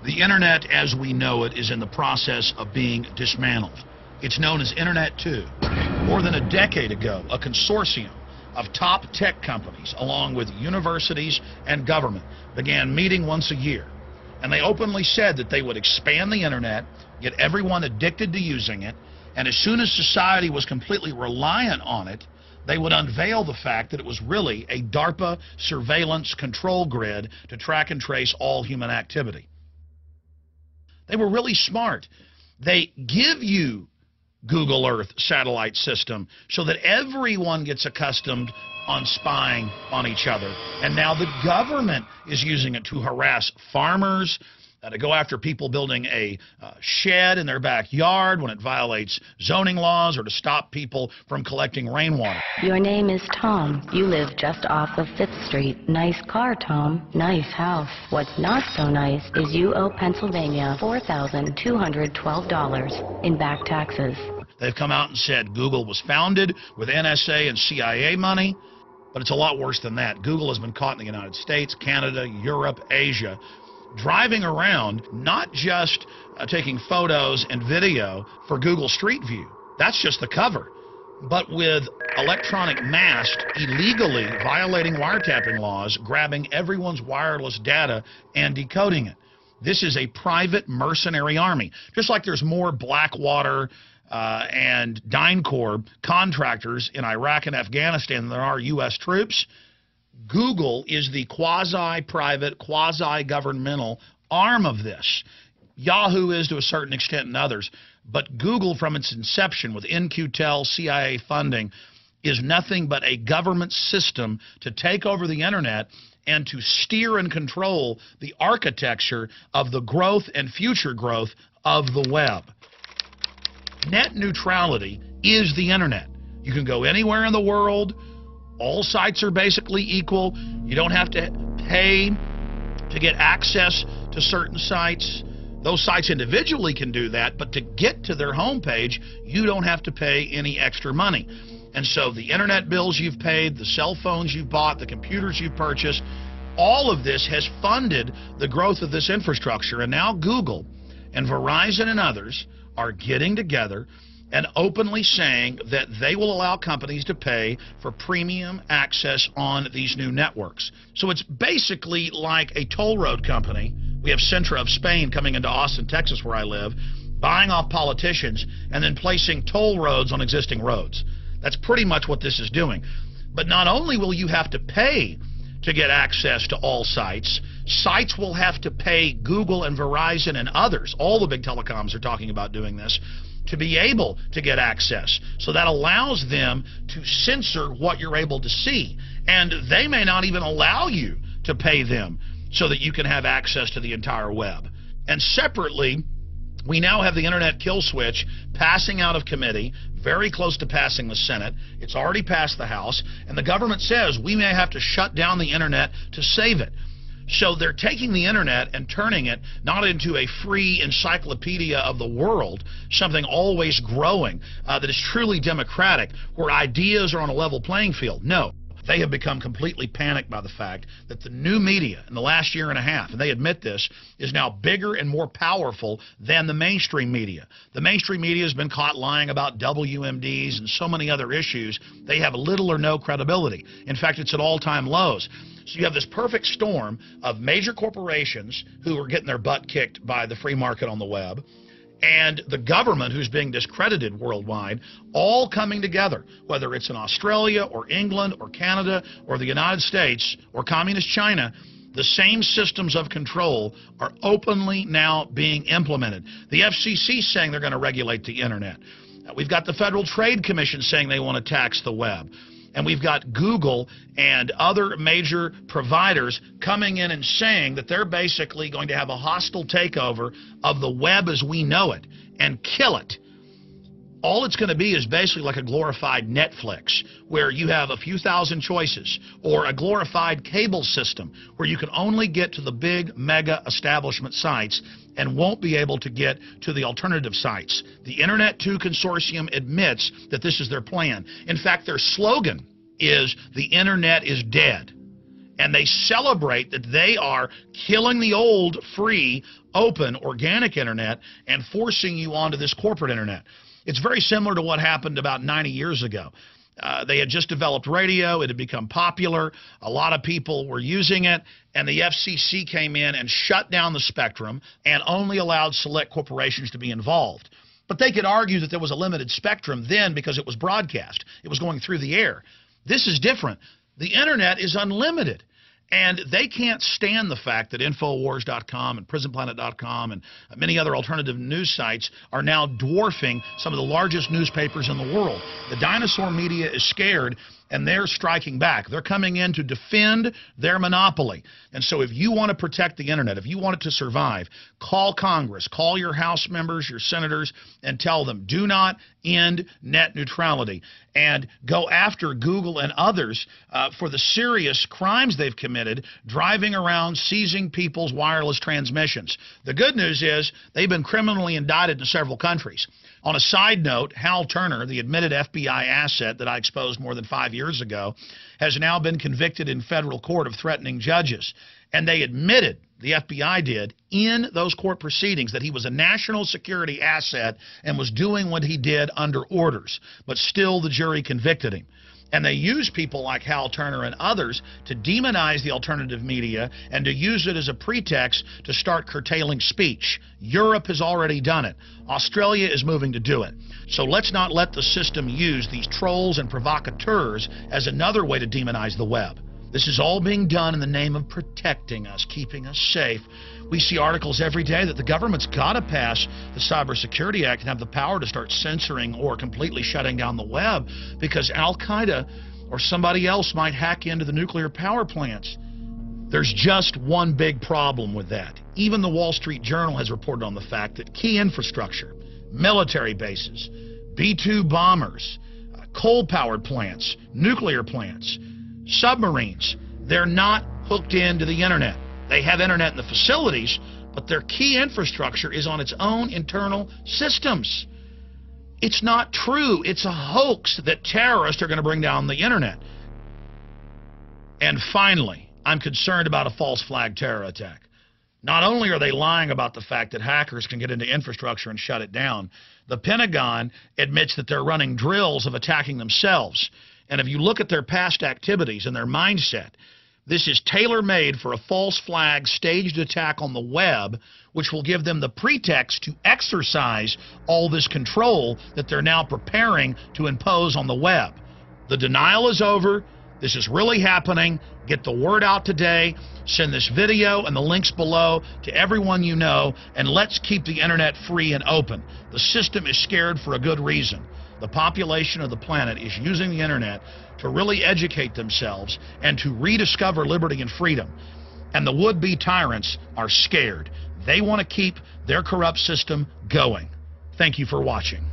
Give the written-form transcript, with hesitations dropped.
The internet as we know it is in the process of being dismantled. It's known as Internet 2. More than a decade ago, a consortium of top tech companies, along with universities and government, began meeting once a year. And they openly said that they would expand the internet, get everyone addicted to using it, and as soon as society was completely reliant on it, they would unveil the fact that it was really a DARPA surveillance control grid to track and trace all human activity. They were really smart. They give you Google Earth satellite system so that everyone gets accustomed on spying on each other. And now the government is using it to harass farmers, to go after people building a shed in their backyard when it violates zoning laws, or to stop people from collecting rainwater. Your name is Tom. You live just off of 5th Street. Nice car, Tom. Nice house. What's not so nice is you owe Pennsylvania $4,212 in back taxes. They've come out and said Google was founded with NSA and CIA money, but it's a lot worse than that. Google has been caught in the United States, Canada, Europe, Asia, driving around, not just taking photos and video for Google Street View. That's just the cover. But with electronic mast, illegally violating wiretapping laws, grabbing everyone's wireless data and decoding it. This is a private mercenary army. Just like there's more Blackwater and DynCorp contractors in Iraq and Afghanistan than there are U.S. troops, Google is the quasi-private, quasi-governmental arm of this. Yahoo is to a certain extent and others, but Google from its inception with In-Q-Tel, CIA funding, is nothing but a government system to take over the internet and to steer and control the architecture of the growth and future growth of the web. Net neutrality is the internet. You can go anywhere in the world. All sites are basically equal. You don't have to pay to get access to certain sites. Those sites individually can do that, but to get to their homepage, you don't have to pay any extra money. And so the internet bills you've paid, the cell phones you've bought, the computers you've purchased, all of this has funded the growth of this infrastructure. And now Google and Verizon and others are getting together and openly saying that they will allow companies to pay for premium access on these new networks. So it's basically like a toll road company. We have Centra of Spain coming into Austin, Texas, where I live, buying off politicians and then placing toll roads on existing roads. That's pretty much what this is doing. But not only will you have to pay to get access to all sites, sites will have to pay Google and Verizon and others, all the big telecoms are talking about doing this, to be able to get access. So that allows them to censor what you're able to see. And they may not even allow you to pay them so that you can have access to the entire web. And separately, we now have the internet kill switch passing out of committee, very close to passing the Senate. It's already passed the House, and the government says we may have to shut down the internet to save it. So they're taking the internet and turning it not into a free encyclopedia of the world, something always growing, that is truly democratic, where ideas are on a level playing field. No. They have become completely panicked by the fact that the new media in the last year and a half, and they admit this, is now bigger and more powerful than the mainstream media. The mainstream media has been caught lying about WMDs and so many other issues. They have little or no credibility. In fact, it's at all-time lows. So you have this perfect storm of major corporations who are getting their butt kicked by the free market on the web, and the government, who's being discredited worldwide, all coming together, whether it's in Australia or England or Canada or the United States or communist China. The same systems of control are openly now being implemented. The FCC is saying they're going to regulate the internet. We've got the Federal Trade Commission saying they want to tax the web. And we've got Google and other major providers coming in and saying that they're basically going to have a hostile takeover of the web as we know it and kill it. All it's going to be is basically like a glorified Netflix, where you have a few thousand choices, or a glorified cable system where you can only get to the big mega establishment sites and won't be able to get to the alternative sites. The Internet 2 Consortium admits that this is their plan. In fact, their slogan is "The Internet is dead." And they celebrate that they are killing the old, free, open, organic internet and forcing you onto this corporate internet. It's very similar to what happened about 90 years ago. They had just developed radio. It had become popular. A lot of people were using it, and the FCC came in and shut down the spectrum and only allowed select corporations to be involved. But they could argue that there was a limited spectrum then because it was broadcast. It was going through the air. This is different. The internet is unlimited. And they can't stand the fact that Infowars.com and PrisonPlanet.com and many other alternative news sites are now dwarfing some of the largest newspapers in the world. The dinosaur media is scared, and they're striking back. They're coming in to defend their monopoly. And so if you want to protect the internet, if you want it to survive, call Congress, call your House members, your senators, and tell them, do not end net neutrality. And go after Google and others for the serious crimes they've committed, driving around, seizing people's wireless transmissions. The good news is they've been criminally indicted in several countries. On a side note, Hal Turner, the admitted FBI asset that I exposed more than 5 years ago, has now been convicted in federal court of threatening judges. And they admitted, the FBI did, in those court proceedings that he was a national security asset and was doing what he did under orders. But still the jury convicted him. And they use people like Hal Turner and others to demonize the alternative media and to use it as a pretext to start curtailing speech. Europe has already done it. Australia is moving to do it. So let's not let the system use these trolls and provocateurs as another way to demonize the web. This is all being done in the name of protecting us, keeping us safe. We see articles every day that the government's got to pass the Cybersecurity Act and have the power to start censoring or completely shutting down the web because Al-Qaeda or somebody else might hack into the nuclear power plants. There's just one big problem with that. Even the Wall Street Journal has reported on the fact that key infrastructure, military bases, B-2 bombers, coal-powered plants, nuclear plants, submarines, they're not hooked into the internet. They have internet in the facilities, but their key infrastructure is on its own internal systems. It's not true. It's a hoax that terrorists are going to bring down the internet. And finally, I'm concerned about a false flag terror attack. Not only are they lying about the fact that hackers can get into infrastructure and shut it down, the Pentagon admits that they're running drills of attacking themselves. And if you look at their past activities and their mindset, this is tailor-made for a false flag staged attack on the web, which will give them the pretext to exercise all this control that they're now preparing to impose on the web. The denial is over. This is really happening. Get the word out today. Send this video and the links below to everyone you know, and let's keep the internet free and open. The system is scared for a good reason. The population of the planet is using the internet to really educate themselves and to rediscover liberty and freedom. And the would-be tyrants are scared. They want to keep their corrupt system going. Thank you for watching.